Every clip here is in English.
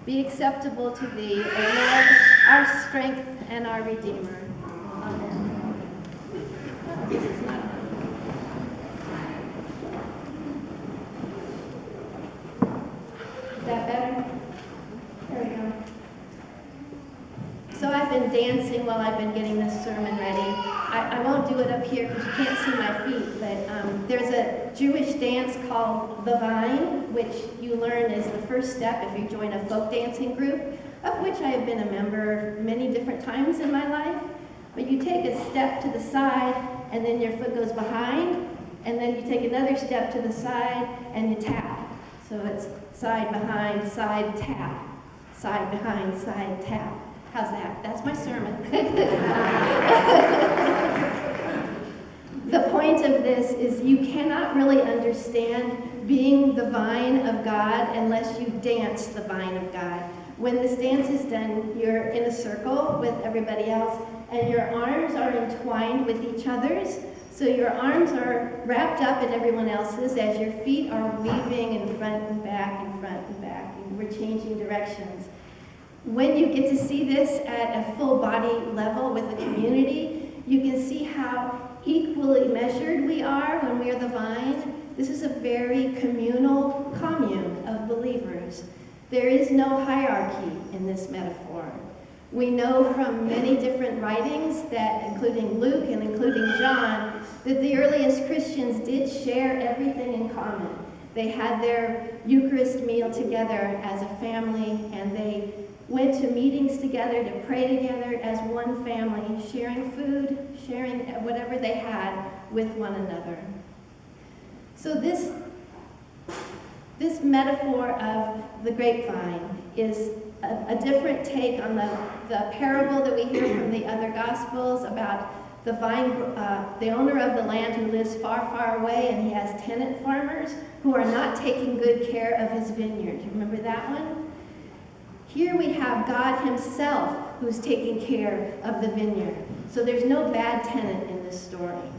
be acceptable to thee, O Lord, our strength and our Redeemer. Amen. Oh, this is not on. Is that better? There we go. So I've been dancing while I've been getting this sermon ready. I won't do it up here because you can't see my feet, but there's a Jewish dance called the Vine, which you learn is the first step if you join a folk dancing group, of which I have been a member many different times in my life. But you take a step to the side, and then your foot goes behind, and then you take another step to the side, and you tap. So it's side, behind, side, tap. Side, behind, side, tap. How's that? That's my sermon. The point of this is you cannot really understand being the vine of God unless you dance the vine of God. When this dance is done, you're in a circle with everybody else, and your arms are entwined with each other's. So your arms are wrapped up in everyone else's as your feet are weaving in front and back, in front and back, and we're changing directions. When you get to see this at a full body level with the community, you can see how equally measured we are when we are the vine. This is a very communal commune of believers. There is no hierarchy in this metaphor. We know from many different writings that, including Luke and including John, that the earliest Christians did share everything in common. They had their Eucharist meal together as a family, and they went to meetings together to pray together as one family, sharing food, sharing whatever they had with one another. So this metaphor of the grapevine is a different take on the parable that we hear from the other Gospels about the owner of the land who lives far, far away, and he has tenant farmers who are not taking good care of his vineyard. You remember that one? Here we have God himself who's taking care of the vineyard. So there's no bad tenant in this story.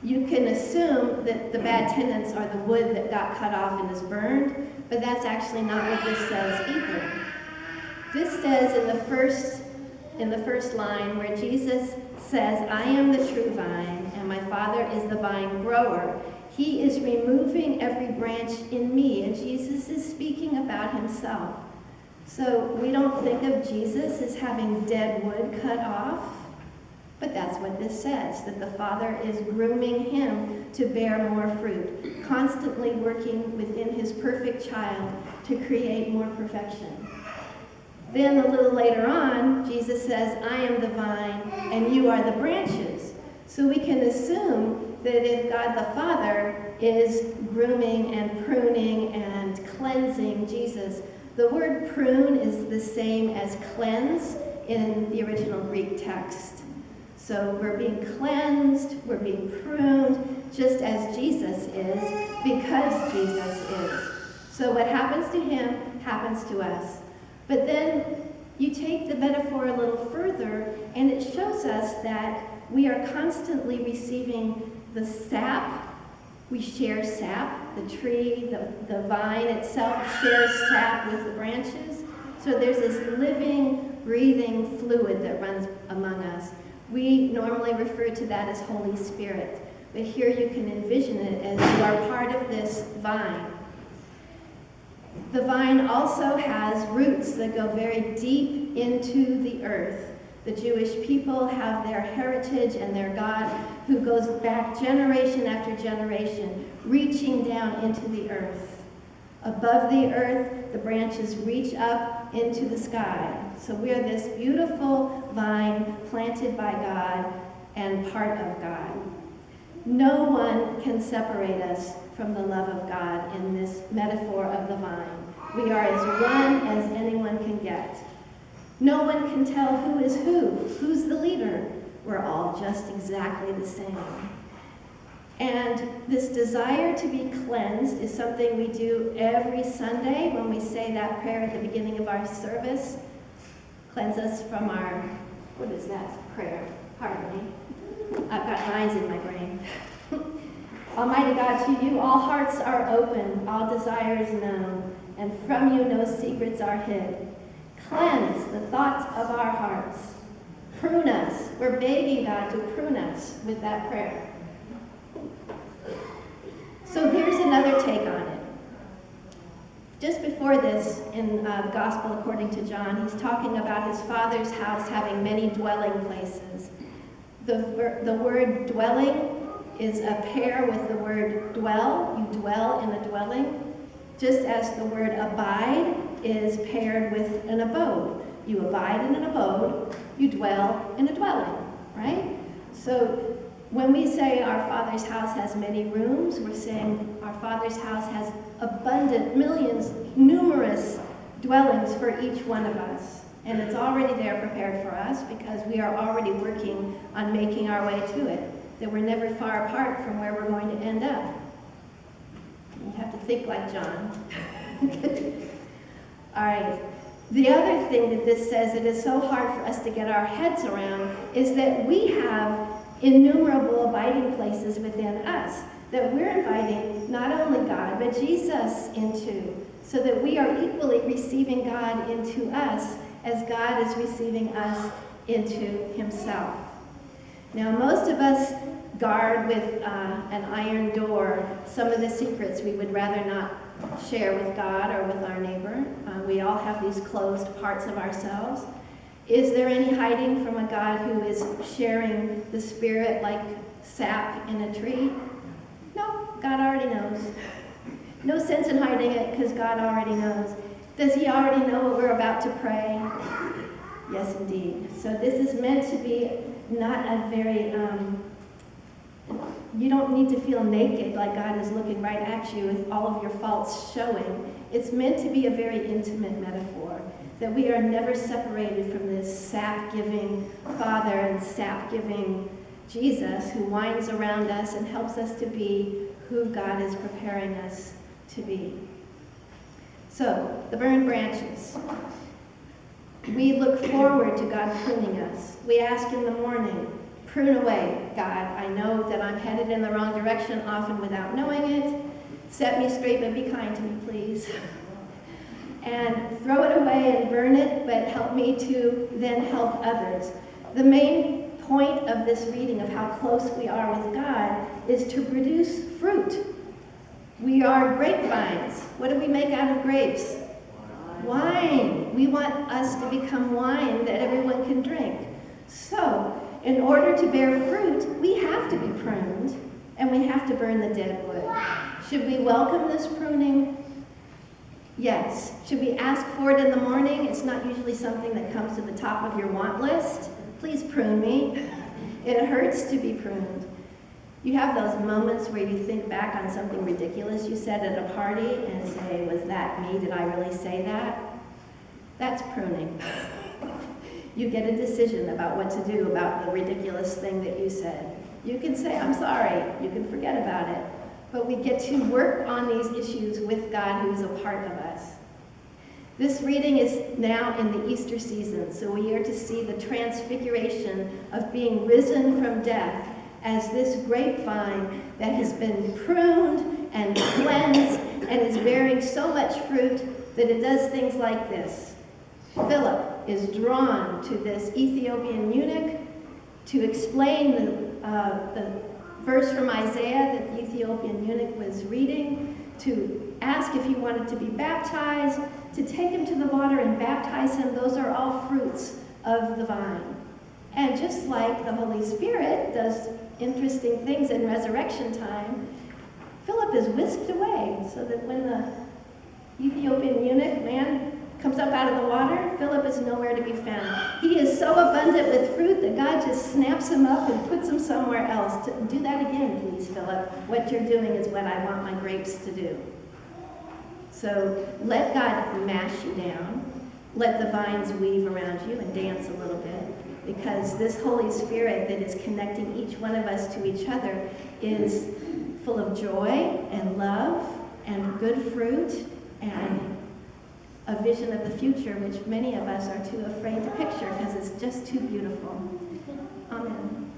You can assume that the bad tenants are the wood that got cut off and is burned, but that's actually not what this says either. This says in the first line where Jesus says, I am the true vine, and my Father is the vine grower. He is removing every branch in me, and Jesus is speaking about himself. So we don't think of Jesus as having dead wood cut off, but that's what this says, that the Father is grooming him to bear more fruit, constantly working within his perfect child to create more perfection. Then a little later on, Jesus says, I am the vine and you are the branches. So we can assume that if God the Father is grooming and pruning and cleansing Jesus, the word prune is the same as cleanse in the original Greek text. So we're being cleansed, we're being pruned, just as Jesus is, because Jesus is. So what happens to him happens to us. But then you take the metaphor a little further, and it shows us that we are constantly receiving the sap. We share sap. The tree, the vine itself shares sap with the branches. So there's this living, breathing fluid that runs among us. We normally refer to that as Holy Spirit, but here you can envision it as you are part of this vine. The vine also has roots that go very deep into the earth. The Jewish people have their heritage and their God who goes back generation after generation, reaching down into the earth. Above the earth, the branches reach up into the sky. So we are this beautiful vine planted by God and part of God. No one can separate us from the love of God in this metaphor of the vine. We are as one as anyone can get. No one can tell who is who's the leader. We're all just exactly the same. And this desire to be cleansed is something we do every Sunday when we say that prayer at the beginning of our service. Cleanse us from our, what is that prayer? Pardon me. I've got lines in my brain. Almighty God, to you all hearts are open, all desires known. and from you no secrets are hid. Cleanse the thoughts of our hearts. Prune us. We're begging God to prune us with that prayer. So here's another take on it. Just before this, in the Gospel according to John, he's talking about his Father's house having many dwelling places. The word dwelling is a pair with the word dwell. You dwell in a dwelling, just as the word abide is paired with an abode. You abide in an abode, you dwell in a dwelling, right? So when we say our Father's house has many rooms, we're saying our Father's house has abundant, millions, numerous dwellings for each one of us. And it's already there prepared for us because we are already working on making our way to it, that we're never far apart from where we're going to end up. You have to think like John. All right. The other thing that this says that is so hard for us to get our heads around is that we have innumerable abiding places within us that we're inviting not only God, but Jesus into, so that we are equally receiving God into us as God is receiving us into himself. Now, most of us guard with an iron door some of the secrets we would rather not share with God or with our neighbor. We all have these closed parts of ourselves. Is there any hiding from a God who is sharing the Spirit like sap in a tree? No, God already knows. No sense in hiding it because God already knows. Does he already know what we're about to pray? Yes, indeed. So this is meant to be not a very, you don't need to feel naked like God is looking right at you with all of your faults showing. It's meant to be a very intimate metaphor, that we are never separated from this sap-giving Father and sap-giving Jesus who winds around us and helps us to be who God is preparing us to be. So, the burned branches. We look forward to God pruning us. We ask in the morning, prune away, God. I know that I'm headed in the wrong direction, often without knowing it. Set me straight, but be kind to me, please. And throw it away and burn it, but help me to then help others. The main point of this reading of how close we are with God is to produce fruit. We are grapevines. What do we make out of grapes? Wine. We want us to become wine that everyone can drink. So, in order to bear fruit, we have to be pruned, and we have to burn the dead wood. Should we welcome this pruning? Yes. Should we ask for it in the morning? It's not usually something that comes to the top of your want list. Please prune me. It hurts to be pruned. You have those moments where you think back on something ridiculous you said at a party and say, was that me? Did I really say that? That's pruning. You get a decision about what to do about the ridiculous thing that you said. You can say, I'm sorry. You can forget about it. But we get to work on these issues with God, who is a part of us. This reading is now in the Easter season, so we are to see the transfiguration of being risen from death as this grapevine that has been pruned and cleansed and is bearing so much fruit that it does things like this. Philip is drawn to this Ethiopian eunuch to explain the verse from Isaiah that the Ethiopian eunuch was reading, to ask if he wanted to be baptized, to take him to the water and baptize him. Those are all fruits of the vine. And just like the Holy Spirit does interesting things in resurrection time, Philip is whisked away so that when the Ethiopian eunuch man comes up out of the water, Philip is nowhere to be found. He is so abundant with fruit that God just snaps him up and puts him somewhere else. Do that again, please, Philip. What you're doing is what I want my grapes to do. So let God mash you down. Let the vines weave around you and dance a little bit, because this Holy Spirit that is connecting each one of us to each other is full of joy and love and good fruit and a vision of the future, which many of us are too afraid to picture because it's just too beautiful. Amen.